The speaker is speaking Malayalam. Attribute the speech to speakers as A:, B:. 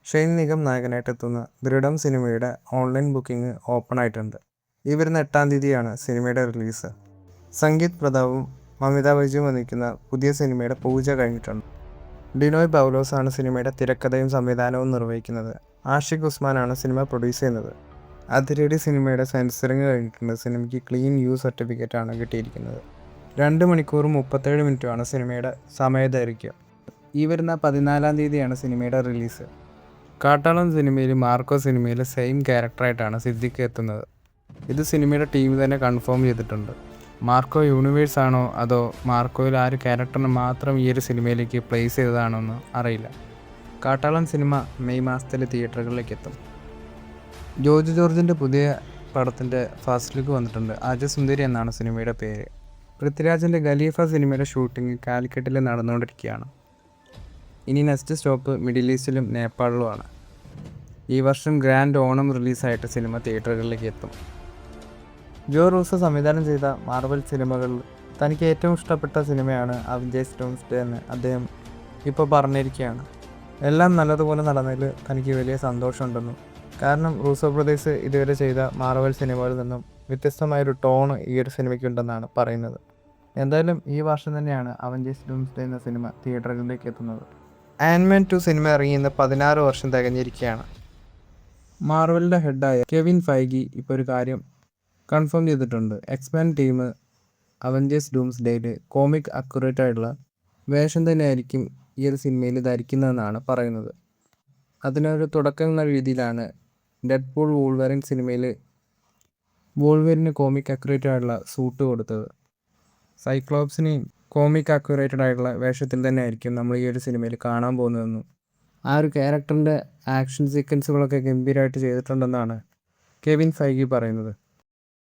A: ഷെയ്ൻ നിഗം നായകനായിട്ട് എത്തുന്ന ദൃഢം സിനിമയുടെ ഓൺലൈൻ ബുക്കിംഗ് ഓപ്പൺ ആയിട്ടുണ്ട്. ഈ വരുന്ന 8-ാം തീയതിയാണ് സിനിമയുടെ റിലീസ്. സംഗീത് പ്രതാപും മമിത ബൈജുവും വന്നിരിക്കുന്ന പുതിയ സിനിമയുടെ പൂജ കഴിഞ്ഞിട്ടുണ്ട്. ഡിനോയ് പൗലോസ് ആണ് സിനിമയുടെ തിരക്കഥയും സംവിധാനവും നിർവഹിക്കുന്നത്. ആഷിഖ് ഉസ്മാനാണ് സിനിമ പ്രൊഡ്യൂസ് ചെയ്യുന്നത്. അതിരടി സിനിമയുടെ സെൻസറിങ് കഴിഞ്ഞിട്ടുണ്ട്. സിനിമയ്ക്ക് ക്ലീൻ യു സർട്ടിഫിക്കറ്റ് ആണ് കിട്ടിയിരിക്കുന്നത്. 2 മണിക്കൂറും 37 മിനിറ്റുമാണ് സിനിമയുടെ സമയദൈർഘ്യം. ഈ വരുന്ന 14-ാം തീയതിയാണ് സിനിമയുടെ റിലീസ്. കാട്ടാളൻ സിനിമയിൽ മാർക്കോ സിനിമയിൽ സെയിം ക്യാരക്ടറായിട്ടാണ് സിദ്ദിഖ് എത്തുന്നത്. ഇത് സിനിമയുടെ ടീം തന്നെ കൺഫേം ചെയ്തിട്ടുണ്ട്. മാർക്കോ യൂണിവേഴ്സ് ആണോ അതോ മാർക്കോയിൽ ആ ഒരു ക്യാരക്ടറിനെ മാത്രം ഈ ഒരു സിനിമയിലേക്ക് പ്ലേസ് ചെയ്തതാണോ എന്ന് അറിയില്ല. കാട്ടാളൻ സിനിമ മെയ് മാസത്തിൽ തിയേറ്ററുകളിലേക്ക് എത്തും. ജോർജ് ജോർജിൻ്റെ പുതിയ പടത്തിൻ്റെ ഫസ്റ്റ് ലുക്ക് വന്നിട്ടുണ്ട്. അജസുന്ദരി എന്നാണ് സിനിമയുടെ പേര്. പൃഥ്വിരാജിൻ്റെ ഖലീഫ സിനിമയുടെ ഷൂട്ടിംഗ് കാലിക്കറ്റിൽ നടന്നുകൊണ്ടിരിക്കുകയാണ്. ഇനി നെക്സ്റ്റ് സ്റ്റോപ്പ് മിഡിൽ ഈസ്റ്റിലും നേപ്പാളിലുമാണ്. ഈ വർഷം ഗ്രാൻഡ് ഓണം റിലീസായിട്ട് സിനിമ തിയേറ്ററുകളിലേക്ക് എത്തും. ജോ റൂസോ സംവിധാനം ചെയ്ത മാർവൽ സിനിമകളിൽ തനിക്ക് ഏറ്റവും ഇഷ്ടപ്പെട്ട സിനിമയാണ് അവഞ്ചേഴ്സ് ഡൂംസ്ഡേ എന്ന് അദ്ദേഹം ഇപ്പോൾ പറഞ്ഞിരിക്കുകയാണ്. എല്ലാം നല്ലതുപോലെ നടന്നതിൽ തനിക്ക് വലിയ സന്തോഷമുണ്ടെന്നും, കാരണം റൂസോ ബ്രദേഴ്സ് ഇതുവരെ ചെയ്ത മാർവൽ സിനിമകളിൽ നിന്നും വ്യത്യസ്തമായൊരു ടോൺ ഈ ഒരു സിനിമയ്ക്കുണ്ടെന്നാണ് പറയുന്നത്. എന്തായാലും ഈ വർഷം തന്നെയാണ് അവഞ്ചേഴ്സ് ഡൂംസ്ഡേ എന്ന സിനിമ തിയേറ്ററുകളിലേക്ക് എത്തുന്നത്. ആൻഡ്മാൻ 2 സിനിമ ഇറങ്ങി ഇന്ന് 16 വർഷം തികഞ്ഞിരിക്കുകയാണ്. മാർവലിൻ്റെ ഹെഡായ കെവിൻ ഫൈഗി ഇപ്പോൾ ഒരു കാര്യം കൺഫേം ചെയ്തിട്ടുണ്ട്. എക്സ്മാൻ ടീം അവഞ്ചേഴ്സ് ഡൂംസ്ഡേയിൽ കോമിക് അക്യുറേറ്റ് ആയിട്ടുള്ള വേഷം തന്നെയായിരിക്കും ഈ ഒരു സിനിമയിൽ ധരിക്കുന്നതെന്നാണ് പറയുന്നത്. അതിനൊരു തുടക്കം എന്ന രീതിയിലാണ് ഡെഡ്പൂൾ വൂൾവറിൻ സിനിമയിൽ വൂൾവറിന് കോമിക് അക്യുറേറ്റ് ആയിട്ടുള്ള സൂട്ട് കൊടുത്തത്. സൈക്ലോപ്സിനെയും കോമിക് അക്യുറേറ്റഡ് ആയിട്ടുള്ള വേഷത്തിൽ തന്നെ ആയിരിക്കും നമ്മൾ ഈ ഒരു സിനിമയിൽ കാണാൻ പോകുന്നതെന്നും, ആ ഒരു ക്യാരക്ടറിൻ്റെ ആക്ഷൻ സീക്വൻസുകളൊക്കെ ഗംഭീരമായിട്ട് ചെയ്തിട്ടുണ്ടെന്നാണ് കെവിൻ ഫൈഗി പറയുന്നത്.